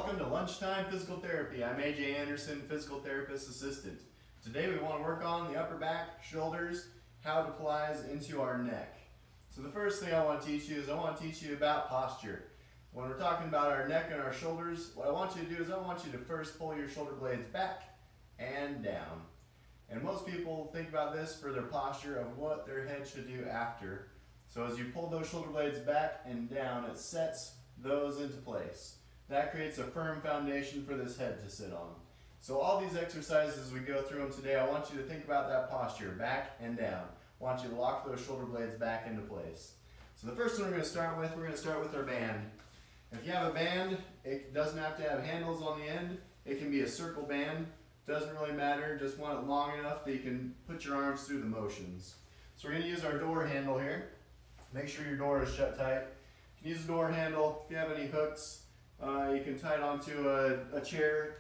Welcome to Lunchtime Physical Therapy. I'm AJ Anderson, Physical Therapist Assistant. Today we want to work on the upper back, shoulders, how it applies into our neck. So the first thing I want to teach you is I want to teach you about posture. When we're talking about our neck and our shoulders, what I want you to do is I want you to first pull your shoulder blades back and down. And most people think about this for their posture of what their head should do after. So as you pull those shoulder blades back and down, it sets those into place. That creates a firm foundation for this head to sit on. So all these exercises, as we go through them today, I want you to think about that posture, back and down. I want you to lock those shoulder blades back into place. So the first one we're going to start with our band. If you have a band, it doesn't have to have handles on the end. It can be a circle band. Doesn't really matter. Just want it long enough that you can put your arms through the motions. So we're going to use our door handle here. Make sure your door is shut tight. You can use the door handle. If you have any hooks, you can tie it onto a chair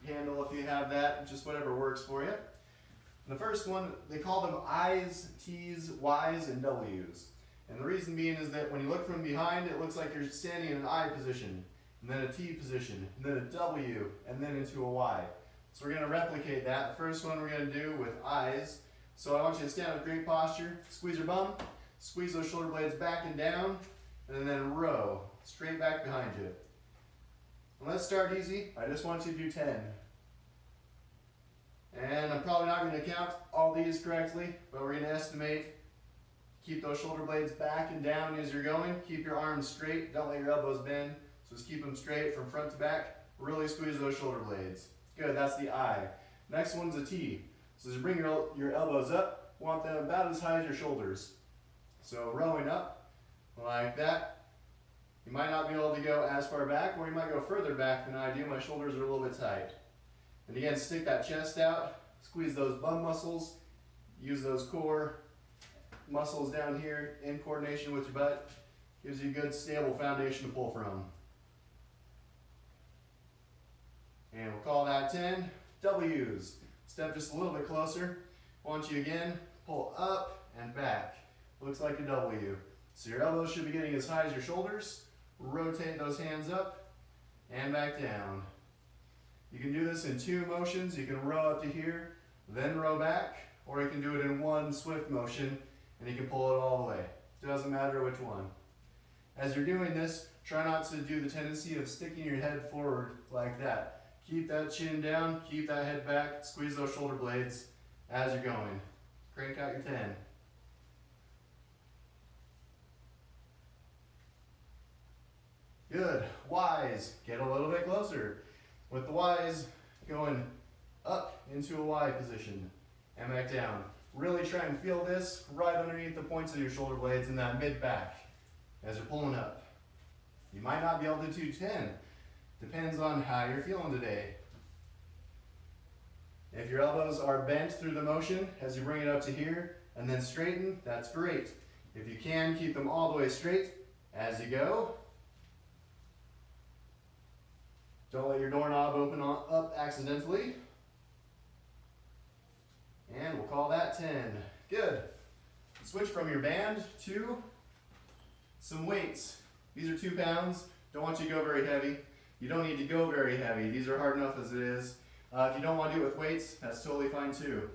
handle if you have that, just whatever works for you. And the first one, they call them I's, T's, Y's, and W's. And the reason being is that when you look from behind, it looks like you're standing in an I position, and then a T position, and then a W, and then into a Y. So we're going to replicate that. The first one we're going to do with I's. So I want you to stand with great posture, squeeze your bum, squeeze those shoulder blades back and down, and then row straight back behind you. And let's start easy. I just want you to do 10. And I'm probably not going to count all these correctly, but we're going to estimate. Keep those shoulder blades back and down as you're going. Keep your arms straight. Don't let your elbows bend. So just keep them straight from front to back. Really squeeze those shoulder blades. Good, that's the I. Next one's a T. So as you bring your elbows up, want them about as high as your shoulders. So rowing up like that. You might not be able to go as far back, or you might go further back than I do. My shoulders are a little bit tight. And again, stick that chest out, squeeze those bum muscles, use those core muscles down here in coordination with your butt. Gives you a good stable foundation to pull from. And we'll call that 10. W's. Step just a little bit closer. Want you again, pull up and back. Looks like a W. So your elbows should be getting as high as your shoulders. Rotate those hands up and back down. You can do this in two motions. You can row up to here, then row back, or you can do it in one swift motion and you can pull it all the way. Doesn't matter which one. As you're doing this, try not to do the tendency of sticking your head forward like that. Keep that chin down, keep that head back, squeeze those shoulder blades as you're going. Crank out your 10. Good. Y's. Get a little bit closer. With the Y's, going up into a Y position and back down. Really try and feel this right underneath the points of your shoulder blades in that mid-back as you're pulling up. You might not be able to do 10. Depends on how you're feeling today. If your elbows are bent through the motion as you bring it up to here and then straighten, that's great. If you can, keep them all the way straight as you go. Don't let your doorknob open up accidentally. And we'll call that 10. Good. Switch from your band to some weights. These are 2 pounds. Don't want you to go very heavy. You don't need to go very heavy. These are hard enough as it is. If you don't want to do it with weights, that's totally fine too.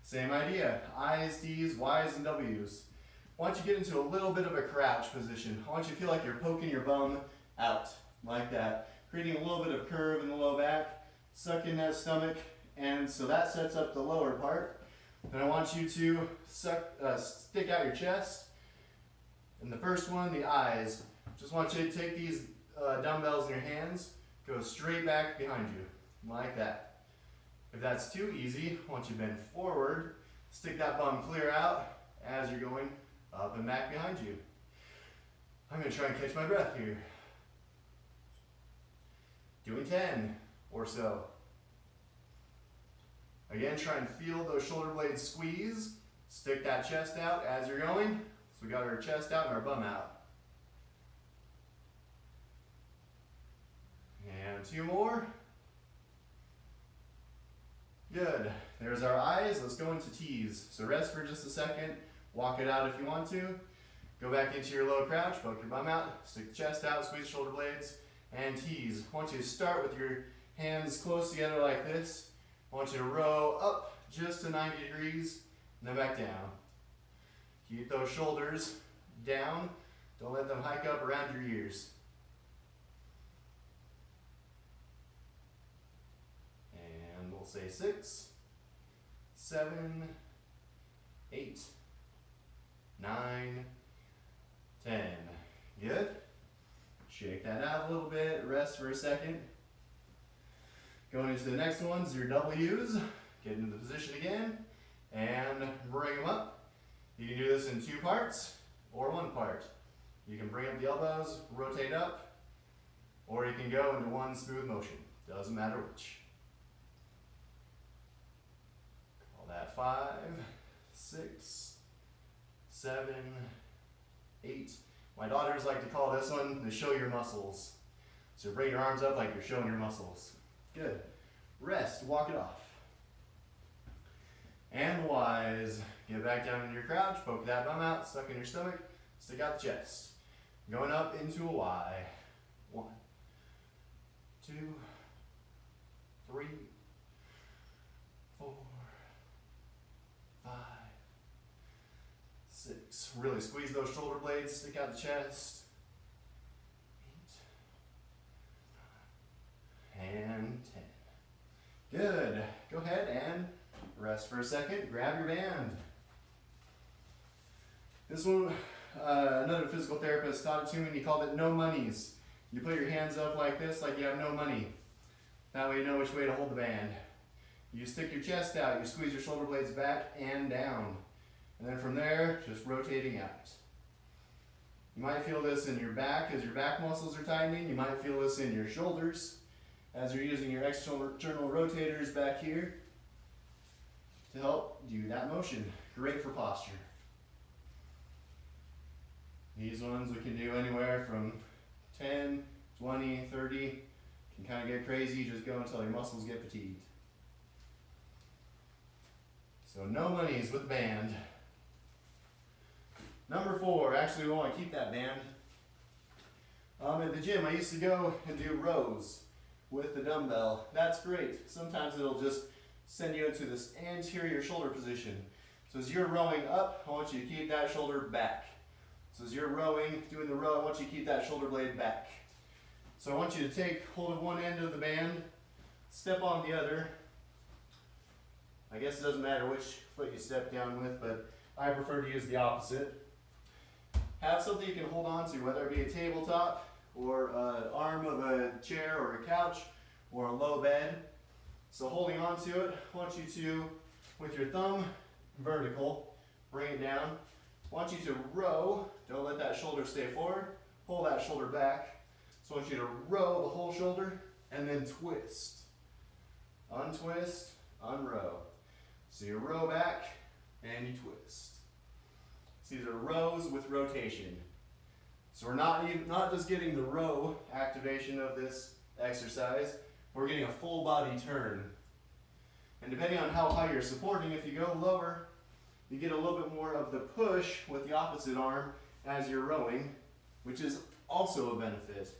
Same idea. I's, T's, Y's, and W's. I want you to get into a little bit of a crouch position. I want you to feel like you're poking your bum out like that. Creating a little bit of curve in the low back, suck in that stomach, and so that sets up the lower part. Then I want you to stick out your chest. And the first one, the I's. Just want you to take these dumbbells in your hands, go straight back behind you, like that. If that's too easy, I want you to bend forward, stick that bum clear out as you're going up and back behind you. I'm going to try and catch my breath here. Doing 10 or so. Again, try and feel those shoulder blades squeeze. Stick that chest out as you're going. So we got our chest out and our bum out. And 2 more. Good. There's our I's. Let's go into T's. So rest for just a second. Walk it out if you want to. Go back into your low crouch, poke your bum out, stick the chest out, squeeze the shoulder blades, and tease. I want you to start with your hands close together like this. I want you to row up just to 90 degrees, and then back down. Keep those shoulders down. Don't let them hike up around your ears. And we'll say 6, 7, 8, 9, 10. Good. Shake that out a little bit, rest for a second. Going into the next ones, your W's. Get into the position again, and bring them up. You can do this in 2 parts, or 1 part. You can bring up the elbows, rotate up, or you can go into one smooth motion. Doesn't matter which. Call that 5, 6, 7, 8. My daughters like to call this one the show your muscles. So bring your arms up like you're showing your muscles. Good. Rest, walk it off. And wise. Get back down into your crouch, poke that bum out, suck in your stomach, stick out the chest. Going up into a Y. 1, 2, 3, 4, 5, 6. Really squeeze those shoulder blades, stick out the chest. 8, 9, and 10. Good. Go ahead and rest for a second. Grab your band. This one, another physical therapist taught it to me, and he called it no monies. You put your hands up like this, like you have no money. That way you know which way to hold the band. You stick your chest out, you squeeze your shoulder blades back and down. And then from there, just rotating out. You might feel this in your back as your back muscles are tightening. You might feel this in your shoulders as you're using your external rotators back here to help do that motion. Great for posture. These ones we can do anywhere from 10, 20, 30. Can kind of get crazy, just go until your muscles get fatigued. So no monies with band. Number 4, actually we want to keep that band. At the gym I used to go and do rows with the dumbbell. That's great. Sometimes it'll just send you into this anterior shoulder position. So as you're rowing up, I want you to keep that shoulder back. So as you're rowing, doing the row, I want you to keep that shoulder blade back. So I want you to take hold of one end of the band, step on the other. I guess it doesn't matter which foot you step down with, but I prefer to use the opposite. Have something you can hold on to, whether it be a tabletop or an arm of a chair or a couch or a low bed. So holding on to it, I want you to, with your thumb vertical, bring it down. I want you to row. Don't let that shoulder stay forward. Pull that shoulder back. So I want you to row the whole shoulder and then twist. Untwist, unrow. So you row back and you twist. So these are rows with rotation. So we're not just getting the row activation of this exercise, we're getting a full body turn. And depending on how high you're supporting, if you go lower, you get a little bit more of the push with the opposite arm as you're rowing, which is also a benefit.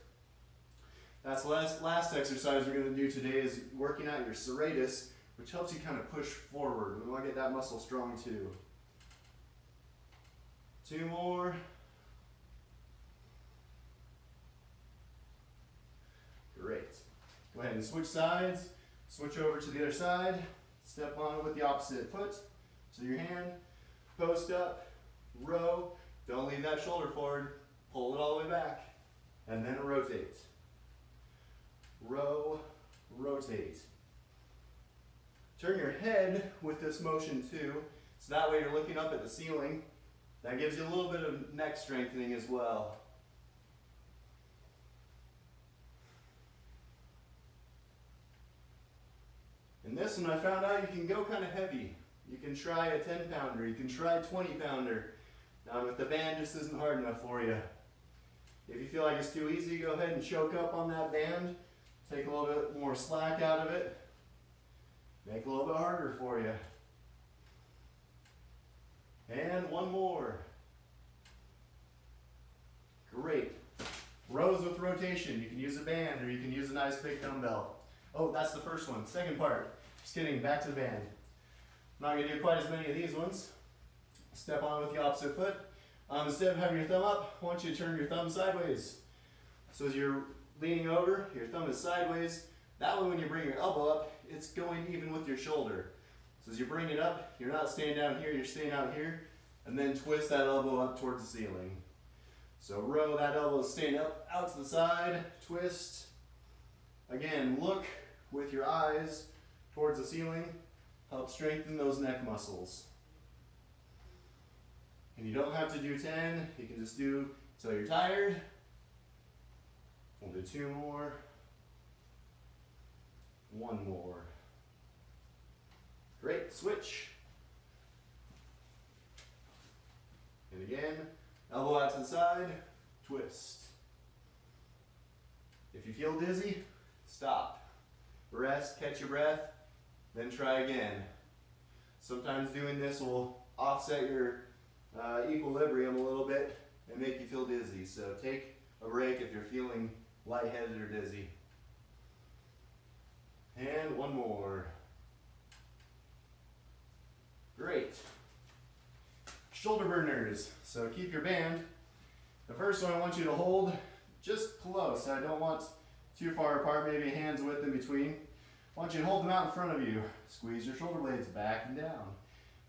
That's the last exercise we're going to do today is working out your serratus, which helps you kind of push forward. We want to get that muscle strong too. 2 more. Great. Go ahead and switch sides. Switch over to the other side. Step on it with the opposite foot. So your hand, post up, row. Don't leave that shoulder forward. Pull it all the way back. And then rotate. Row, rotate. Turn your head with this motion too. So that way you're looking up at the ceiling. That gives you a little bit of neck strengthening as well. In this one I found out you can go kind of heavy. You can try a 10-pounder, you can try a 20-pounder. Now if the band just isn't hard enough for you. If you feel like it's too easy, go ahead and choke up on that band. Take a little bit more slack out of it. Make it a little bit harder for you. And one more. Great. Rows with rotation. You can use a band or you can use a nice big dumbbell. Oh, that's the first one. Second part. Just kidding, back to the band. I'm not going to do quite as many of these ones. Step on with the opposite foot. Instead of having your thumb up, I want you to turn your thumb sideways. So as you're leaning over, your thumb is sideways. That way when you bring your elbow up, it's going even with your shoulder. So as you bring it up, you're not staying down here, you're staying out here. And then twist that elbow up towards the ceiling. So row that elbow, staying up, out to the side, twist. Again, look with your eyes towards the ceiling. Help strengthen those neck muscles. And you don't have to do 10, you can just do until you're tired. We'll do 2 more. 1 more. Great, switch. And again, elbow out to the side, twist. If you feel dizzy, stop. Rest, catch your breath, then try again. Sometimes doing this will offset your equilibrium a little bit and make you feel dizzy. So take a break if you're feeling lightheaded or dizzy. And 1 more. Great. Shoulder burners. So keep your band. The first one I want you to hold just close. I don't want too far apart, maybe a hand's width in between. I want you to hold them out in front of you. Squeeze your shoulder blades back and down.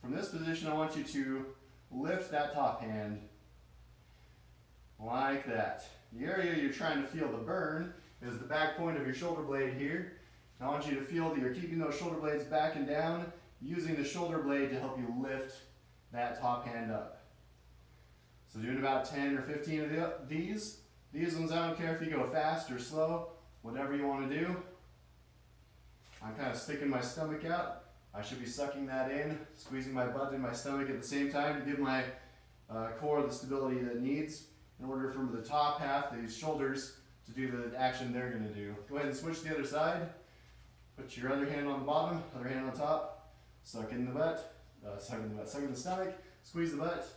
From this position, I want you to lift that top hand like that. The area you're trying to feel the burn is the back point of your shoulder blade here. I want you to feel that you're keeping those shoulder blades back and down, using the shoulder blade to help you lift that top hand up. So doing about 10 or 15 of these. These ones, I don't care if you go fast or slow, whatever you want to do. I'm kind of sticking my stomach out. I should be sucking that in, squeezing my butt in my stomach at the same time to give my core the stability that it needs in order for the top half, these shoulders, to do the action they're going to do. Go ahead and switch to the other side. Put your other hand on the bottom, other hand on top. Suck in the butt, suck in the stomach, squeeze the butt.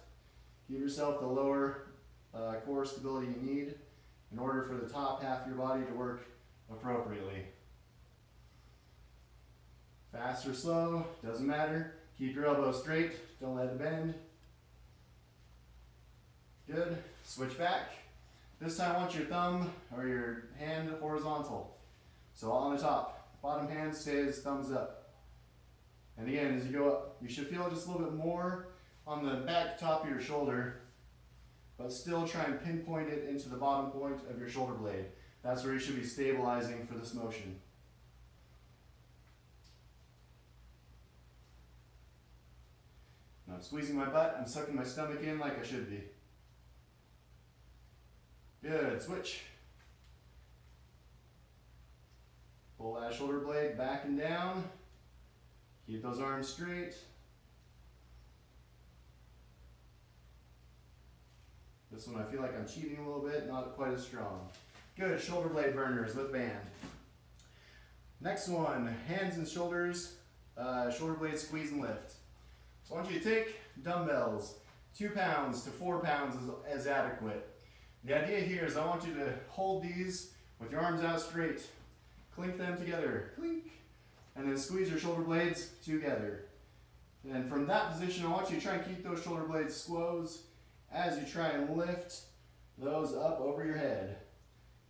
Give yourself the lower core stability you need in order for the top half of your body to work appropriately. Fast or slow, doesn't matter. Keep your elbow straight, don't let it bend. Good, switch back. This time I want your thumb or your hand horizontal. So on the top, bottom hand stays thumbs up. And again, as you go up, you should feel just a little bit more on the back top of your shoulder, but still try and pinpoint it into the bottom point of your shoulder blade. That's where you should be stabilizing for this motion. Now I'm squeezing my butt, I'm sucking my stomach in like I should be. Good, switch. Pull that shoulder blade back and down. Keep those arms straight. This one I feel like I'm cheating a little bit, not quite as strong. Good, shoulder blade burners with band. Next one, hands and shoulders, shoulder blade squeeze and lift. So I want you to take dumbbells, 2 pounds to 4 pounds is adequate. The idea here is I want you to hold these with your arms out straight, clink them together, clink, and then squeeze your shoulder blades together. And from that position, I want you to try and keep those shoulder blades closed as you try and lift those up over your head.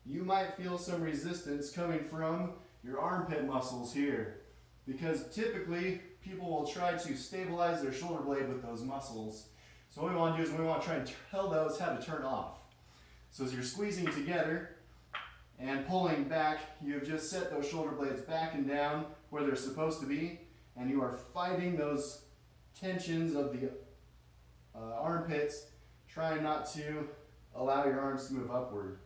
You might feel some resistance coming from your armpit muscles here, because typically people will try to stabilize their shoulder blade with those muscles. So what we want to do is we want to try and tell those how to turn off. So as you're squeezing together and pulling back, you have just set those shoulder blades back and down where they're supposed to be, and you are fighting those tensions of the armpits, trying not to allow your arms to move upward.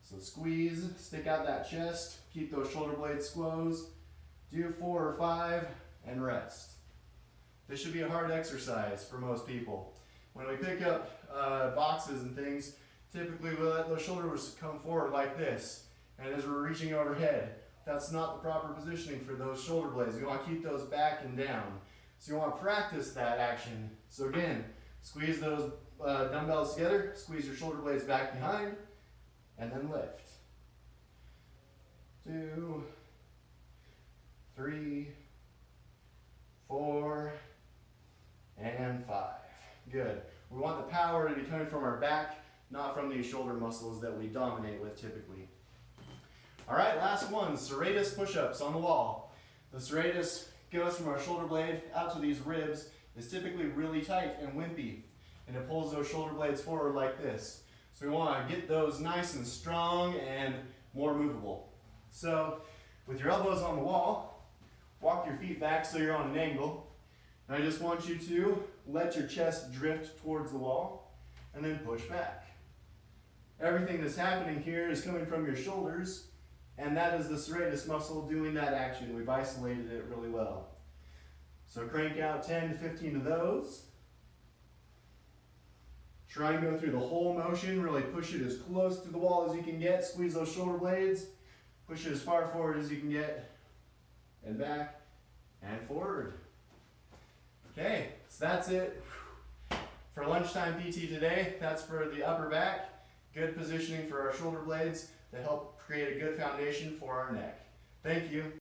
So squeeze, stick out that chest, keep those shoulder blades closed, do 4 or 5, and rest. This should be a hard exercise for most people. When we pick up boxes and things, typically we'll let those shoulders come forward like this, and as we're reaching overhead, that's not the proper positioning for those shoulder blades. You want to keep those back and down. So you want to practice that action. So again, squeeze those dumbbells together, squeeze your shoulder blades back behind, and then lift. 2, 3, 4, and 5. Good. We want the power to be coming from our back, not from these shoulder muscles that we dominate with typically. All right, last one, serratus push-ups on the wall. The serratus goes from our shoulder blade out to these ribs. It's typically really tight and wimpy, and it pulls those shoulder blades forward like this. So we want to get those nice and strong and more movable. So with your elbows on the wall, walk your feet back so you're on an angle. And I just want you to let your chest drift towards the wall and then push back. Everything that's happening here is coming from your shoulders, and that is the serratus muscle doing that action. We've isolated it really well. So crank out 10 to 15 of those. Try and go through the whole motion, really push it as close to the wall as you can get, squeeze those shoulder blades, push it as far forward as you can get, and back, and forward. Okay, so that's it for lunchtime PT today. That's for the upper back. Good positioning for our shoulder blades to help create a good foundation for our neck. Thank you.